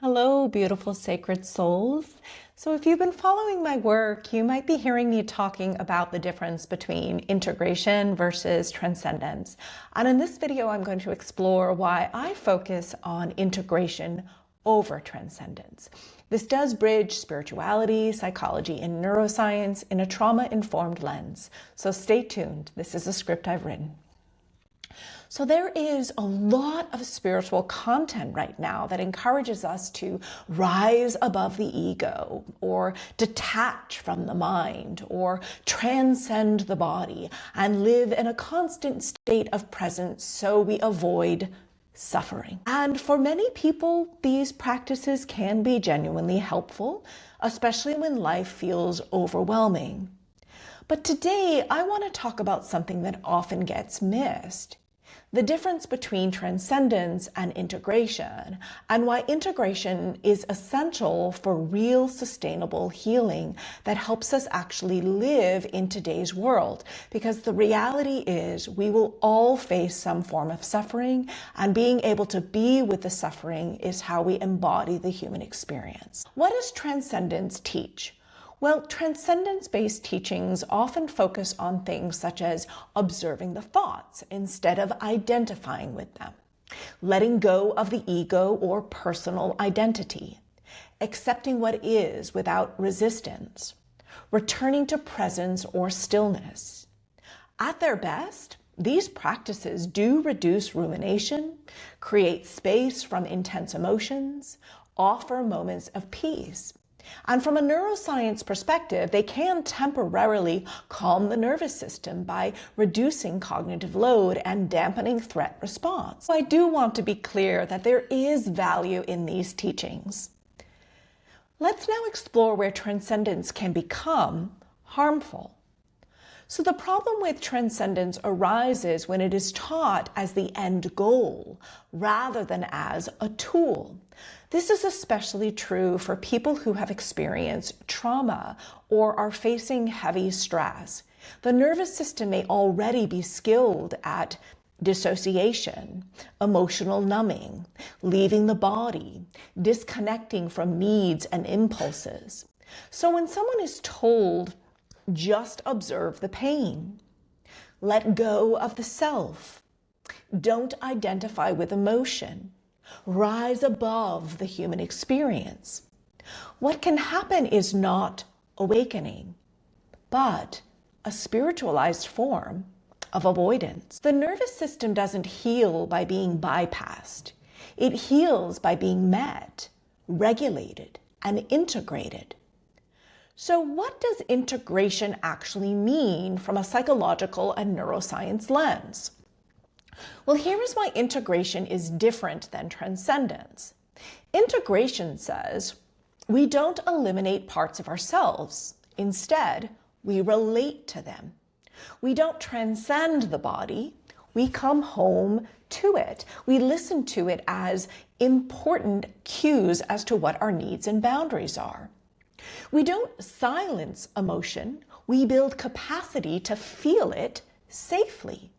Hello, beautiful sacred souls. So if you've been following my work, you might be hearing me talking about the difference between integration versus transcendence. And in this video, I'm going to explore why I focus on integration over transcendence. This does bridge spirituality, psychology, and neuroscience in a trauma-informed lens. So stay tuned. This is a script I've written. So there is a lot of spiritual content right now that encourages us to rise above the ego, or detach from the mind, or transcend the body and live in a constant state of presence so we avoid suffering. And for many people, these practices can be genuinely helpful, especially when life feels overwhelming. But today, I want to talk about something that often gets missed. The difference between transcendence and integration, and why integration is essential for real sustainable healing that helps us actually live in today's world. Because the reality is we will all face some form of suffering, and being able to be with the suffering is how we embody the human experience. What does transcendence teach? Well, transcendence-based teachings often focus on things such as observing the thoughts instead of identifying with them, letting go of the ego or personal identity, accepting what is without resistance, returning to presence or stillness. At their best, these practices do reduce rumination, create space from intense emotions, offer moments of peace. And from a neuroscience perspective, they can temporarily calm the nervous system by reducing cognitive load and dampening threat response. So I do want to be clear that there is value in these teachings. Let's now explore where transcendence can become harmful. So the problem with transcendence arises when it is taught as the end goal rather than as a tool. This is especially true for people who have experienced trauma or are facing heavy stress. The nervous system may already be skilled at dissociation, emotional numbing, leaving the body, disconnecting from needs and impulses. So when someone is told, just observe the pain, let go of the self, don't identify with emotion, rise above the human experience, what can happen is not awakening, but a spiritualized form of avoidance. The nervous system doesn't heal by being bypassed. It heals by being met, regulated, and integrated. So what does integration actually mean from a psychological and neuroscience lens? Well, here is why integration is different than transcendence. Integration says we don't eliminate parts of ourselves. Instead, we relate to them. We don't transcend the body. We come home to it. We listen to it as important cues as to what our needs and boundaries are. We don't silence emotion. We build capacity to feel it safely.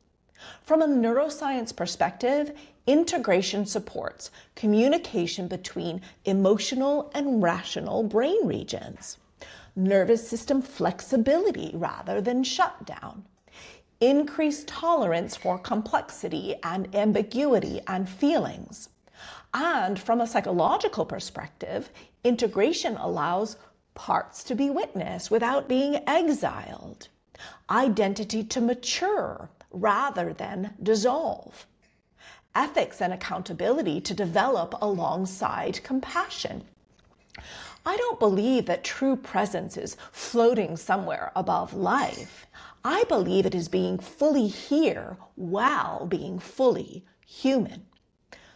From a neuroscience perspective, integration supports communication between emotional and rational brain regions, nervous system flexibility rather than shutdown, increased tolerance for complexity and ambiguity and feelings. And from a psychological perspective, integration allows parts to be witnessed without being exiled, identity to mature rather than dissolve, ethics and accountability to develop alongside compassion. I don't believe that true presence is floating somewhere above life. I believe it is being fully here while being fully human.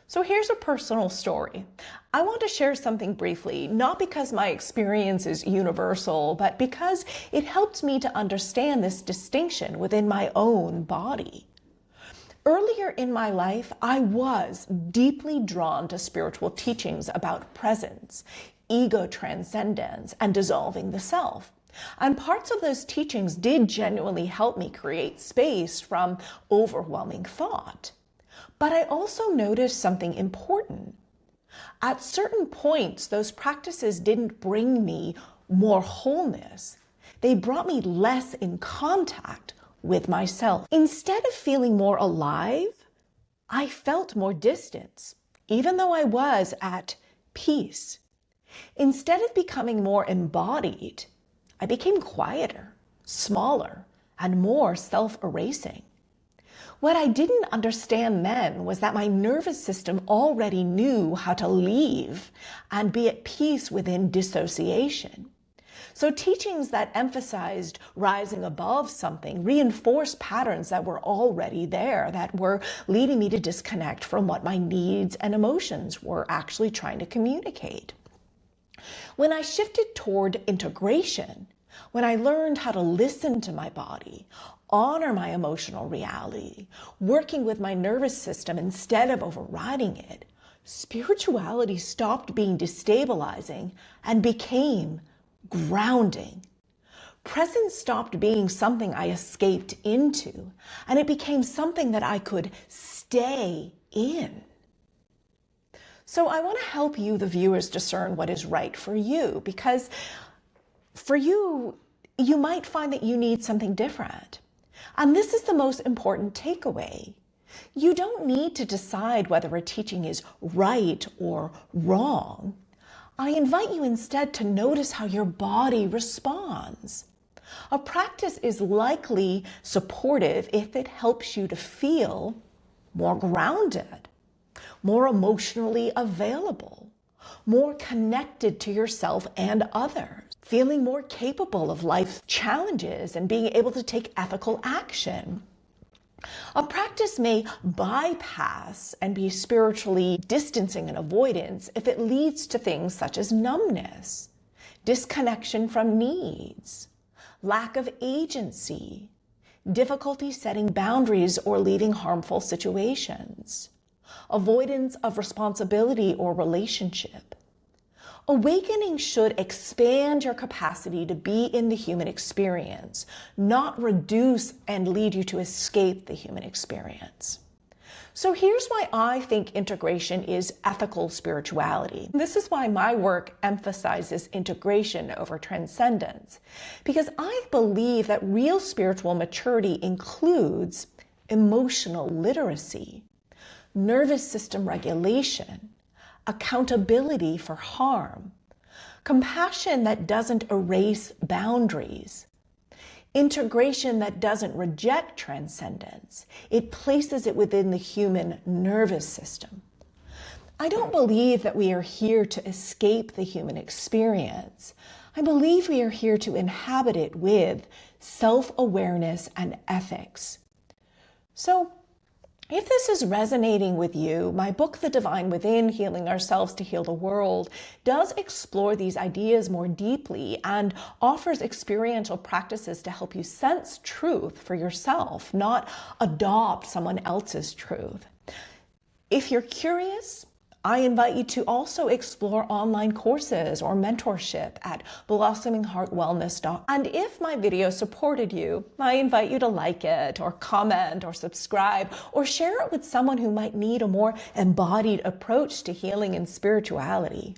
So here's a personal story. I want to share something briefly, not because my experience is universal, but because it helped me to understand this distinction within my own body. Earlier in my life, I was deeply drawn to spiritual teachings about presence, ego transcendence, and dissolving the self. And parts of those teachings did genuinely help me create space from overwhelming thought. But I also noticed something important. At certain points, those practices didn't bring me more wholeness. They brought me less in contact with myself. Instead of feeling more alive, I felt more distance, even though I was at peace. Instead of becoming more embodied, I became quieter, smaller, and more self-erasing. What I didn't understand then was that my nervous system already knew how to leave and be at peace within dissociation. So teachings that emphasized rising above something reinforced patterns that were already there, that were leading me to disconnect from what my needs and emotions were actually trying to communicate. When I shifted toward integration, when I learned how to listen to my body, honor my emotional reality, working with my nervous system instead of overriding it, spirituality stopped being destabilizing and became grounding. Presence stopped being something I escaped into, and it became something that I could stay in. So I want to help you, the viewers, discern what is right for you, because for you, you might find that you need something different. And this is the most important takeaway. You don't need to decide whether a teaching is right or wrong. I invite you instead to notice how your body responds. A practice is likely supportive if it helps you to feel more grounded, more emotionally available, more connected to yourself and others, feeling more capable of life's challenges and being able to take ethical action. A practice may bypass and be spiritually distancing and avoidance if it leads to things such as numbness, disconnection from needs, lack of agency, difficulty setting boundaries or leaving harmful situations, avoidance of responsibility or relationship. Awakening should expand your capacity to be in the human experience, not reduce and lead you to escape the human experience. So here's why I think integration is ethical spirituality. This is why my work emphasizes integration over transcendence, because I believe that real spiritual maturity includes emotional literacy, nervous system regulation, accountability for harm, compassion that doesn't erase boundaries, integration that doesn't reject transcendence. It places it within the human nervous system. I don't believe that we are here to escape the human experience. I believe we are here to inhabit it with self-awareness and ethics. So, if this is resonating with you, my book, The Divine Within, Healing Ourselves to Heal the World, does explore these ideas more deeply and offers experiential practices to help you sense truth for yourself, not adopt someone else's truth. If you're curious, I invite you to also explore online courses or mentorship at blossomingheartwellness.com. And if my video supported you, I invite you to like it or comment or subscribe or share it with someone who might need a more embodied approach to healing and spirituality.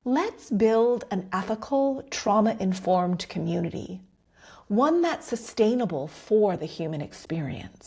Let's build an ethical, trauma-informed community, one that's sustainable for the human experience.